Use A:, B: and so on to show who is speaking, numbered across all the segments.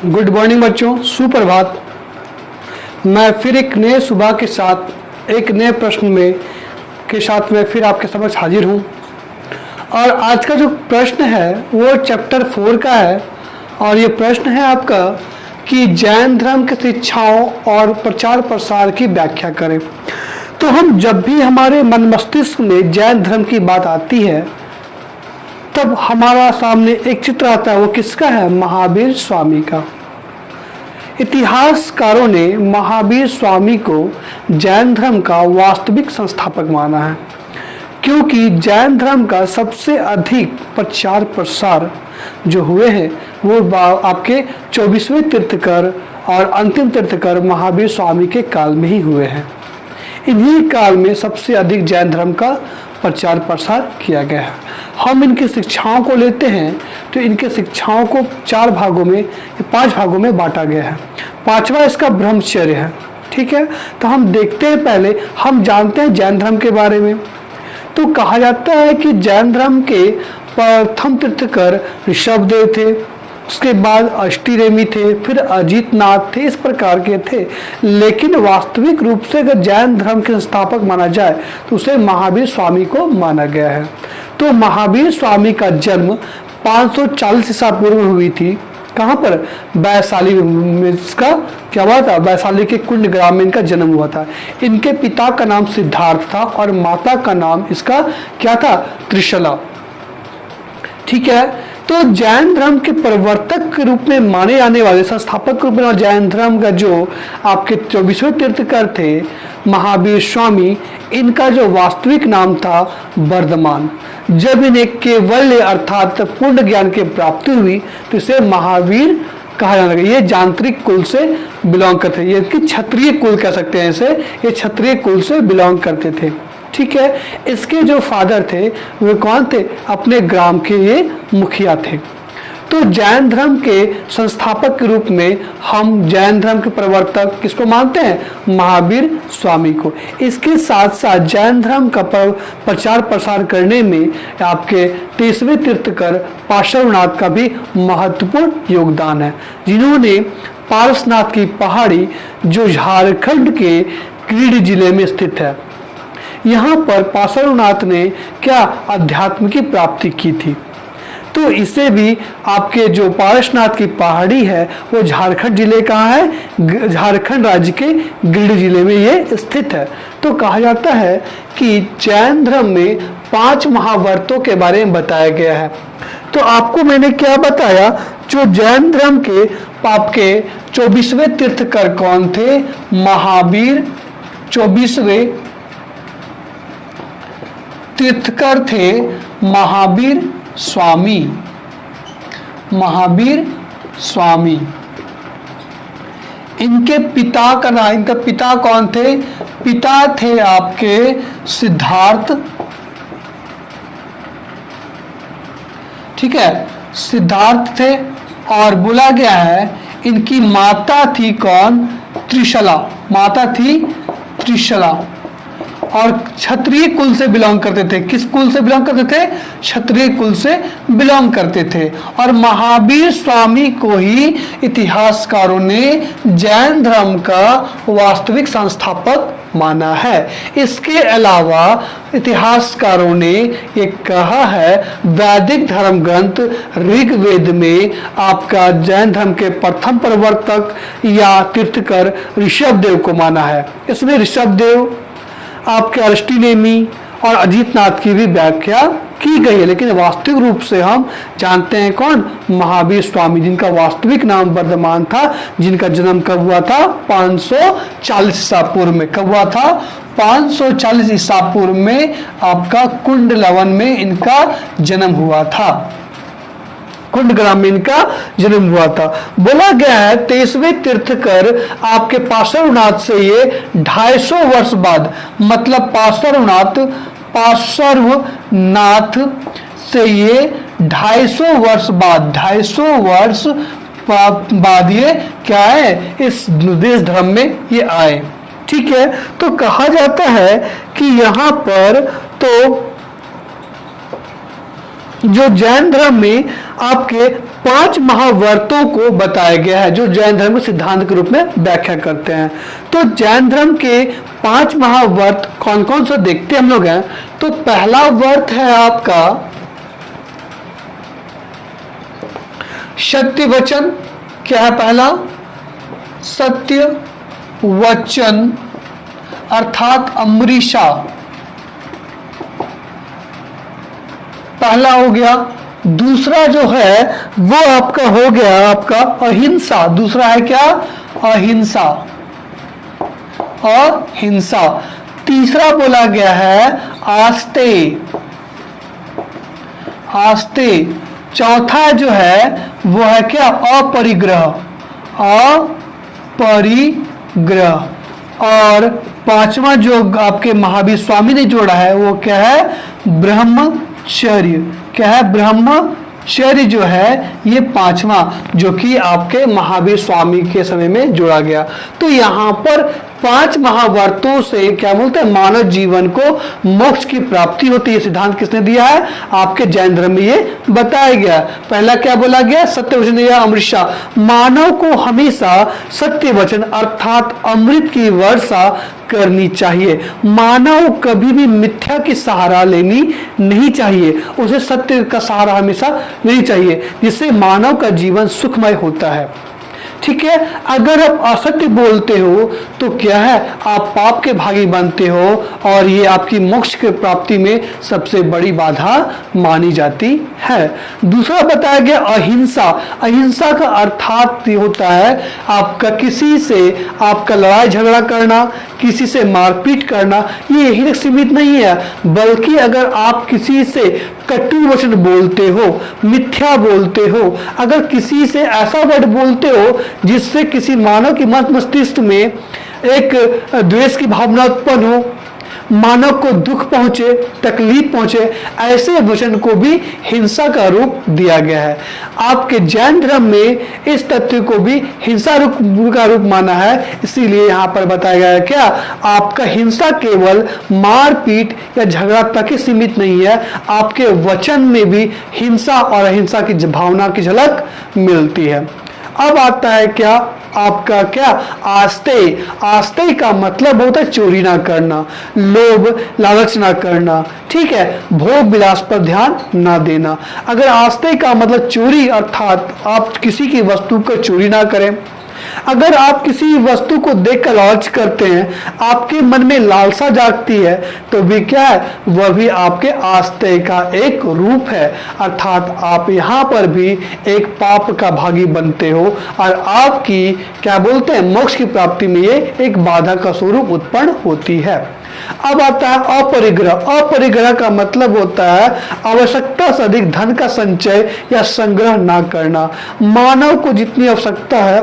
A: Good morning बच्चों, सुप्रभात। मैं फिर एक नए सुबह के साथ एक नए प्रश्न में के साथ मैं फिर आपके समक्ष हाजिर हूँ। और आज का जो प्रश्न है वो चैप्टर 4 का है। और ये प्रश्न है आपका कि जैन धर्म की शिक्षाओं और प्रचार प्रसार की व्याख्या करें। तो हम जब भी हमारे मन मस्तिष्क में जैन धर्म की बात आती है तब हमारा सामने एक चित्र आता है। वो किसका है? महावीर स्वामी का। इतिहासकारों ने महावीर स्वामी को जैन धर्म का वास्तविक संस्थापक माना है, क्योंकि जैन धर्म का सबसे अधिक प्रचार प्रसार जो हुए हैं वो आपके 24वें तीर्थकर और अंतिम तीर्थकर महावीर स्वामी के काल में ही हुए हैं। इन्हीं काल में सबसे अधिक जैन धर्म का प्रचार प्रसार किया गया है। हम इनकी शिक्षाओं को लेते हैं तो इनके शिक्षाओं को 5 भागों में बांटा गया है। 5वां इसका ब्रह्मचर्य है। ठीक है, तो हम देखते हैं, पहले हम जानते हैं जैन धर्म के बारे में। तो कहा जाता है कि जैन धर्म के प्रथम तीर्थकर ऋषभदेव थे, उसके बाद अष्टीरेमी थे, फिर अजितनाथ थे, इस प्रकार के थे। लेकिन वास्तविक रूप से अगर जैन धर्म के संस्थापक माना जाए तो उसे महावीर स्वामी को माना गया है। तो महावीर स्वामी का जन्म 540 ईसा पूर्व में हुई थी। कहाँ पर? वैशाली में। इसका क्या हुआ था? वैशाली के कुंड ग्राम में इनका जन्म हुआ था। इनके पिता का नाम सिद्धार्थ था और माता का नाम इसका क्या था? त्रिशला। ठीक है, तो जैन धर्म के प्रवर्तक के रूप में माने जाने वाले, संस्थापक के रूप में जैन धर्म का जो आपके 24वें तीर्थकर थे महावीर स्वामी, इनका जो वास्तविक नाम था वर्धमान। जब इन्हें केवल्य अर्थात पूर्ण ज्ञान की प्राप्ति हुई तो इसे महावीर कहा जाने लगा। ये यांत्रिक कुल से बिलोंग करते, ये क्षत्रिय कुल कह सकते हैं इसे, ये क्षत्रिय कुल से बिलोंग करते थे। ठीक है, इसके जो फादर थे वे कौन थे? अपने ग्राम के ये मुखिया थे। तो जैन धर्म के संस्थापक के रूप में हम जैन धर्म के प्रवर्तक किसको मानते हैं? महावीर स्वामी को। इसके साथ साथ जैन धर्म का प्रचार प्रसार करने में आपके 23वें तीर्थकर पार्श्वनाथ का भी महत्वपूर्ण योगदान है, जिन्होंने पारसनाथ की पहाड़ी जो झारखंड के गिरिडीह जिले में स्थित है, यहाँ पर पार्श्वनाथ ने क्या अध्यात्म की प्राप्ति की थी। तो इसे भी आपके जो पारसनाथ की पहाड़ी है वो झारखंड जिले कहाँ है? झारखंड राज्य के गिरिडीह जिले में ये स्थित है। तो कहा जाता है कि जैन धर्म में 5 महाव्रतों के बारे में बताया गया है। तो आपको मैंने क्या बताया? जो जैन धर्म के आपके 24वें तीर्थकर कौन थे? महावीर 24वें तीर्थकर थे महावीर स्वामी। महावीर स्वामी, इनके पिता का नाम, इनका पिता कौन थे? पिता थे आपके सिद्धार्थ। ठीक है, सिद्धार्थ थे। और बोला गया है इनकी माता थी कौन? त्रिशला। माता थी त्रिशला और क्षत्रिय कुल से बिलोंग करते थे। किस कुल से बिलोंग करते थे? क्षत्रिय कुल से बिलोंग करते थे। और महावीर स्वामी को ही इतिहासकारों ने जैन धर्म का वास्तविक संस्थापक माना है। इसके अलावा इतिहासकारों ने ये कहा है, वैदिक धर्म ग्रंथ ऋग्वेद में आपका जैन धर्म के प्रथम प्रवर्तक या तीर्थकर ऋषभदेव को माना है। इसमें ऋषभदेव, आपके अष्टीनेमी और अजितनाथ की भी व्याख्या की गई है, लेकिन वास्तविक रूप से हम जानते हैं कौन? महावीर स्वामी, जिनका वास्तविक नाम वर्धमान था, जिनका जन्म कब हुआ था? 540 ईसा पूर्व में। कब हुआ था? 540 ईसा पूर्व में आपका कुंड लवन में इनका जन्म हुआ था। कुंड ग्राम में इनका जन्म हुआ था। बोला गया है 23वें तीर्थकर आपके पार्श्वनाथ से ये 250 वर्ष बाद, मतलब पार्श्वनाथ से ये 250 वर्ष बाद, 250 वर्ष बाद ये क्या है? इस देश धर्म में ये आए। ठीक है, तो कहा जाता है कि यहाँ पर तो जो जैन धर्म में आपके 5 महाव्रतों को बताया गया है जो जैन धर्म के सिद्धांत के रूप में व्याख्या करते हैं। तो जैन धर्म के 5 महाव्रत कौन कौन से देखते हम लोग हैं। तो पहला व्रत है आपका सत्य वचन। क्या है पहला? सत्य वचन अर्थात अमृषा पहला हो गया। दूसरा जो है वो आपका हो गया आपका अहिंसा। दूसरा है क्या? अहिंसा और हिंसा। तीसरा बोला गया है आस्ते। आस्ते। चौथा जो है वो है क्या? अपरिग्रह। अपरिग्रह। और पांचवा जो आपके महावीर स्वामी ने जोड़ा है वो क्या है? ब्रह्मचर्य। क्या है? ब्रह्मचर्य जो है ये पांचवा जो कि आपके महावीर स्वामी के समय में जोड़ा गया। तो यहाँ पर 5 महाव्रतों से क्या बोलते हैं? मानव जीवन को मोक्ष की प्राप्ति होती है। सिद्धांत किसने दिया है? आपके जैन धर्म में ये बताया गया। पहला क्या बोला गया? सत्य वचन या अमृषा। मानव को हमेशा सत्य वचन अर्थात अमृत की वर्षा करनी चाहिए। मानव कभी भी मिथ्या की सहारा लेनी नहीं चाहिए। उसे सत्य का सहारा हमेशा लेनी चाहिए, जिससे मानव का जीवन सुखमय होता है। ठीक है। अगर आप असत्य बोलते हो तो क्या है? आप पाप के भागी बनते हो और ये आपकी मोक्ष की प्राप्ति में सबसे बड़ी बाधा मानी जाती है। दूसरा बताया गया अहिंसा। अहिंसा का अर्थात होता है आपका किसी से आपका लड़ाई झगड़ा करना, किसी से मारपीट करना। ये यही तक सीमित नहीं है, बल्कि अगर आप किसी से कटु वचन बोलते हो, मिथ्या बोलते हो, अगर किसी से ऐसा वर्ड बोलते हो जिससे किसी मानव की मस्तिष्क में एक द्वेष की भावना उत्पन्न हो, मानव को दुख पहुंचे, तकलीफ पहुंचे, ऐसे वचन को भी हिंसा का रूप दिया गया है। आपके जैन धर्म में इस तथ्य को भी हिंसा का रूप माना है। इसीलिए यहाँ पर बताया गया है क्या? आपका हिंसा केवल मारपीट या झगड़ा तक ही सीमित नहीं है, आपके वचन में भी हिंसा और अहिंसा की भावना की झलक मिलती है। अब आता है क्या? आपका क्या? आस्ते। आस्ते का मतलब होता है चोरी ना करना, लोभ लालच ना करना। ठीक है। भोग विलास पर ध्यान ना देना। अगर आस्ते का मतलब चोरी अर्थात आप किसी की वस्तु को चोरी ना करें। अगर आप किसी वस्तु को देखकर लालच करते हैं, आपके मन में लालसा जागती है, तो भी क्या है? वह भी आपके आस्ते का एक रूप है। अर्थात आप यहाँ पर भी एक पाप का भागी बनते हो और आपकी क्या बोलते हैं? मोक्ष की प्राप्ति में ये एक बाधा का स्वरूप उत्पन्न होती है। अब आता है अपरिग्रह। अपरिग्रह का मतलब होता है आवश्यकता से अधिक धन का संचय या संग्रह ना करना। मानव को जितनी आवश्यकता है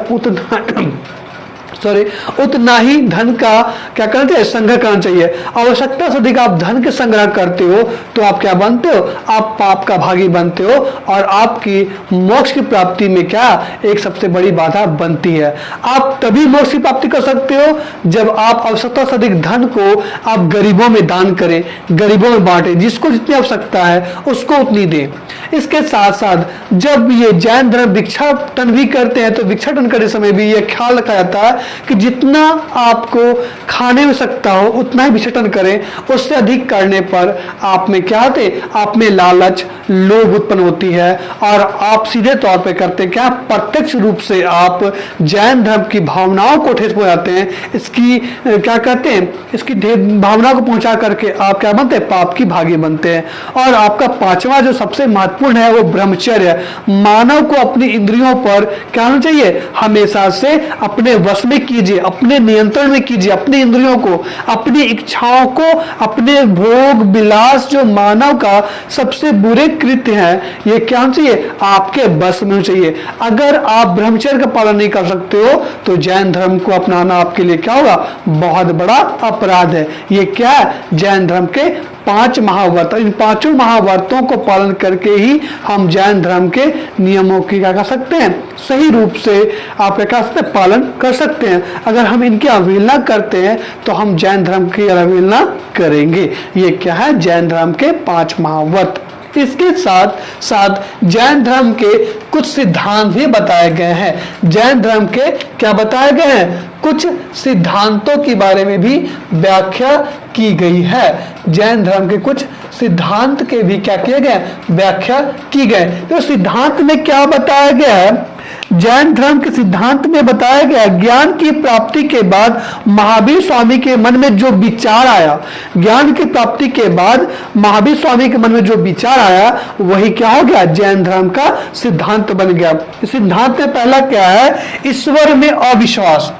A: उतना ही धन का क्या करना चाहिए? संग्रह करना चाहिए। आवश्यकता से अधिक आप धन के संग्रह करते हो तो आप क्या बनते हो? आप पाप का भागी बनते हो और आपकी मोक्ष की प्राप्ति में क्या एक सबसे बड़ी बाधा बनती है। आप तभी मोक्ष की प्राप्ति कर सकते हो जब आप आवश्यकता से अधिक धन को आप गरीबों में दान करें, गरीबों में बांटें। जिसको जितनी आवश्यकता है उसको उतनी दें। इसके साथ साथ जब ये जैन धर्म भिक्षाटन भी करते हैं तो भिक्षाटन करते समय भी ये ख्याल रखा जाता है कि जितना आपको खाने में सकता हो उतना ही भिक्षाटन करें। उससे अधिक करने पर आप में क्या होते? आप में लालच, लोभ उत्पन्न होती है और आप सीधे तौर पे करते क्या? प्रत्यक्ष रूप से आप जैन धर्म की भावनाओं को ठेस पहुंचाते हैं। इसकी क्या कहते हैं? इसकी भावना को पहुंचा करके आप क्या बनते हैं? पाप की भागी बनते हैं। और आपका पांचवा जो सबसे महत्वपूर्ण है वो ब्रह्मचर्य है। मानव को अपनी इंद्रियों पर क्या होना चाहिए? हमेशा से अपने वश में कीजिए, अपने नियंत्रण में कीजिए अपनी इंद्रियों को, अपनी इच्छाओं को, अपने भोग विलास जो मानव का सबसे बुरे कृत्य है, ये क्या होना चाहिए? आपके बस में होना चाहिए। अगर आप ब्रह्मचर्य का पालन नहीं कर सकते हो तो जैन धर्म को अपनाना आपके लिए क्या होगा? बहुत बड़ा अपराध है। ये क्या है? जैन धर्म के 5 महाव्रत। इन 5 महाव्रतों को पालन करके ही हम जैन धर्म के नियमों की क्या कर सकते हैं? सही रूप से आप क्या कर सकते हैं? पालन कर सकते हैं। अगर हम इनकी अवहेलना करते हैं तो हम जैन धर्म की अवहेलना करेंगे। ये क्या है? जैन धर्म के 5 महाव्रत। इसके साथ साथ जैन धर्म के कुछ सिद्धांत भी बताए गए हैं। जैन धर्म के क्या बताए गए हैं? कुछ सिद्धांतों के बारे में भी व्याख्या की गई है। जैन धर्म के कुछ सिद्धांत के भी क्या किए गए? व्याख्या की गए। तो सिद्धांत में क्या बताया गया है? जैन धर्म के सिद्धांत में बताया गया ज्ञान की प्राप्ति के बाद महावीर स्वामी के मन में जो विचार आया, ज्ञान की प्राप्ति के बाद महावीर स्वामी के मन में जो विचार आया वही क्या हो गया? जैन धर्म का सिद्धांत बन गया। इस सिद्धांत में पहला क्या है? ईश्वर में अविश्वास।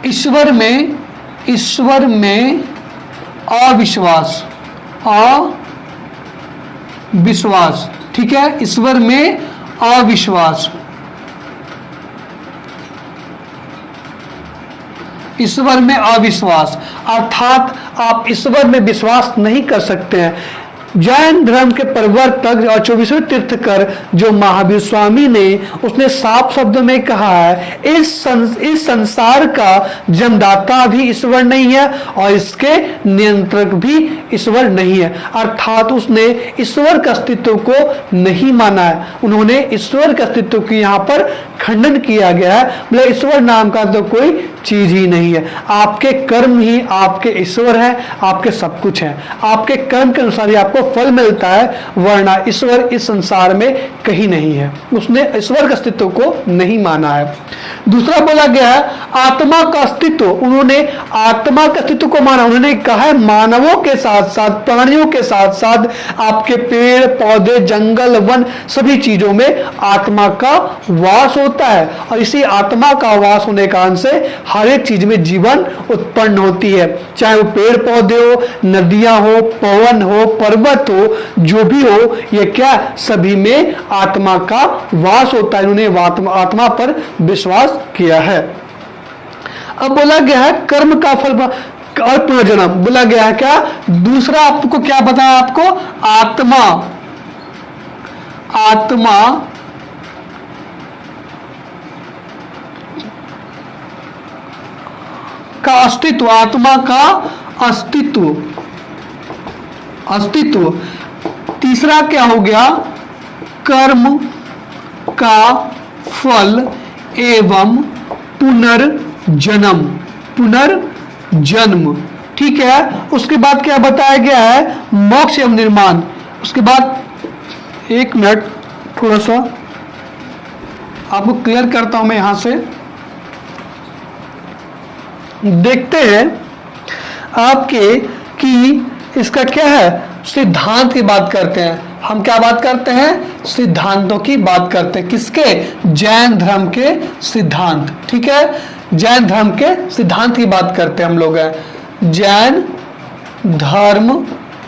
A: ईश्वर में अविश्वास, अविश्वास, ठीक है। ईश्वर में अविश्वास, ईश्वर में अविश्वास अर्थात आप ईश्वर में विश्वास नहीं कर सकते हैं। जैन धर्म के प्रवर्तक और 24वें तीर्थकर जो महावीर स्वामी ने, उसने साफ शब्दों में कहा है इस संसार का जन्मदाता भी ईश्वर नहीं है और इसके नियंत्रक भी ईश्वर नहीं है। अर्थात उसने ईश्वर के अस्तित्व को नहीं माना है। उन्होंने ईश्वर के अस्तित्व की यहाँ पर खंडन किया गया है। मतलब ईश्वर नाम का तो कोई चीज ही नहीं है। आपके कर्म ही आपके ईश्वर है, आपके सब कुछ है। आपके कर्म के अनुसार ही आपको फल मिलता है, वरना ईश्वर इस संसार में कहीं नहीं है। उसने ईश्वर के अस्तित्व को नहीं माना है। दूसरा बोला गया है आत्मा का अस्तित्व। उन्होंने आत्मा के अस्तित्व को माना। उन्होंने कहा है मानवों के साथ साथ प्राणियों के साथ साथ आपके पेड़ पौधे जंगल वन सभी चीजों में आत्मा का वास होता है और इसी आत्मा का वास होने के कारण से हर एक चीज में जीवन उत्पन्न होती है। चाहे वो पेड़ पौधे हो, नदियां हो, पवन हो, पर्वत हो, जो भी हो, ये क्या सभी में आत्मा का वास होता है। इन्होंने आत्मा पर विश्वास किया है। अब बोला गया है कर्म का फल और पुनर्जन्म। बोला गया है क्या? दूसरा आपको क्या बताया? आपको आत्मा का अस्तित्व, आत्मा का अस्तित्व। तीसरा क्या हो गया? कर्म का फल एवं पुनर्जन्म। ठीक है। उसके बाद क्या बताया गया है? मोक्ष एवं निर्माण। उसके बाद एक मिनट, थोड़ा सा आपको क्लियर करता हूं मैं यहां से। देखते हैं आपके कि इसका क्या है? सिद्धांत की बात करते हैं हम। क्या बात करते हैं? सिद्धांतों की बात करते हैं। किसके? जैन धर्म के सिद्धांत। ठीक है, जैन धर्म के सिद्धांत की बात करते हैं हम लोग। जैन धर्म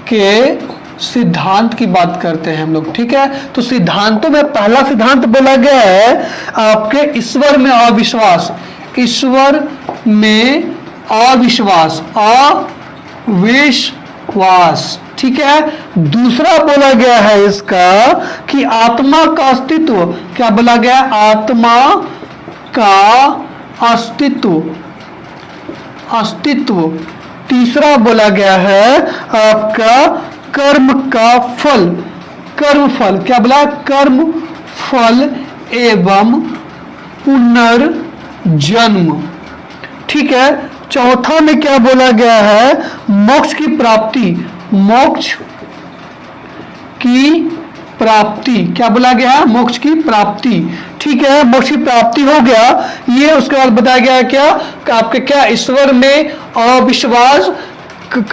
A: के सिद्धांत की बात करते हैं हम लोग। ठीक है, तो सिद्धांतों में पहला सिद्धांत बोला गया है आपके ईश्वर में अविश्वास। ईश्वर में अविश्वास, अविश्वास। ठीक है। दूसरा बोला गया है इसका कि आत्मा का अस्तित्व। क्या बोला गया? आत्मा का अस्तित्व। तीसरा बोला गया है आपका कर्म का फल। कर्म फल क्या बोला? कर्म फल एवं पुनर्जन्म। ठीक है। चौथा में क्या बोला गया है? मोक्ष की प्राप्ति। मोक्ष की प्राप्ति। क्या बोला गया है? मोक्ष की प्राप्ति। ठीक है, मोक्ष की प्राप्ति हो गया ये। उसके बाद बताया गया क्या? आपके क्या? ईश्वर में अविश्वास,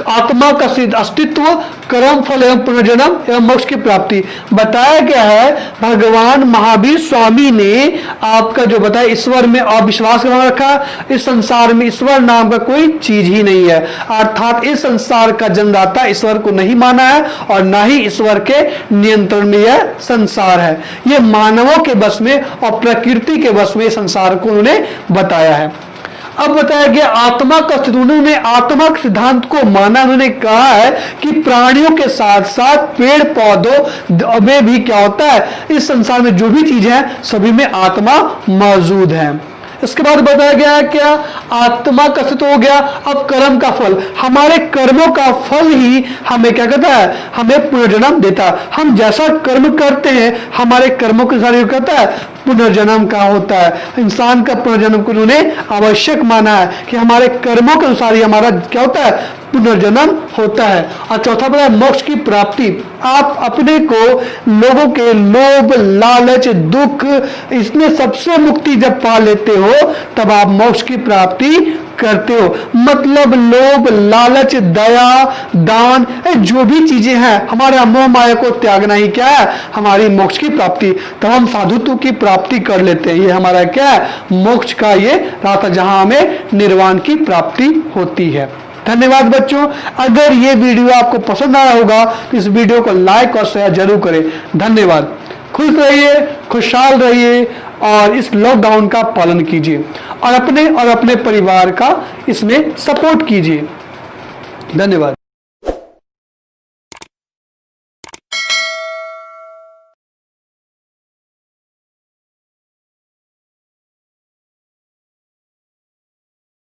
A: आत्मा का अस्तित्व, कर्म फल एवं पुनर्जन्म एवं मोक्ष की प्राप्ति बताया गया है। भगवान महावीर स्वामी ने आपका जो बताया ईश्वर में अविश्वास रखा। इस संसार में ईश्वर नाम का कोई चीज ही नहीं है। अर्थात इस संसार का जन्मदाता ईश्वर को नहीं माना है और ना ही ईश्वर के नियंत्रण में यह संसार है। ये मानवों के बस में और प्रकृति के बस में संसार को उन्होंने बताया है। अब बताया गया आत्मा का अस्तित्व। उन्होंने आत्मा के सिद्धांत को माना। उन्होंने कहा है कि प्राणियों के साथ साथ पेड़ पौधों में भी क्या होता है? इस संसार में जो भी चीज है सभी में आत्मा मौजूद है। इसके बाद बताया गया है क्या, आत्मा का अस्तित्व हो गया। अब कर्म का फल, हमारे कर्मों का फल ही हमें क्या कहता है, हमें पुनर्जन्म देता है। हम जैसा कर्म करते हैं हमारे कर्मों के अनुसार कहता है पुनर्जन्म का होता है। इंसान का पुनर्जन्म को उन्होंने आवश्यक माना है कि हमारे कर्मों के अनुसार ही हमारा क्या होता है, पुनर्जन्म होता है। और चौथा बताया मोक्ष की प्राप्ति, आप अपने को लोगों के लोभ लालच दुख इसमें सबसे मुक्ति जब पा लेते हो तब आप मोक्ष की प्राप्ति करते हो। मतलब लोभ लालच दया दान जो भी चीजें हैं हमारे मोह माया को त्यागना ही क्या है, हमारी मोक्ष की प्राप्ति। तब हम साधुत्व की प्राप्ति कर लेते हैं। ये हमारा क्या है, मोक्ष का ये रास्ता जहां हमें निर्वाण की प्राप्ति होती है। धन्यवाद बच्चों। अगर ये वीडियो आपको पसंद आया होगा तो इस वीडियो को लाइक और शेयर जरूर करें। धन्यवाद। खुश रहिए, खुशहाल रहिए और इस लॉकडाउन का पालन कीजिए और अपने परिवार का इसमें सपोर्ट कीजिए। धन्यवाद।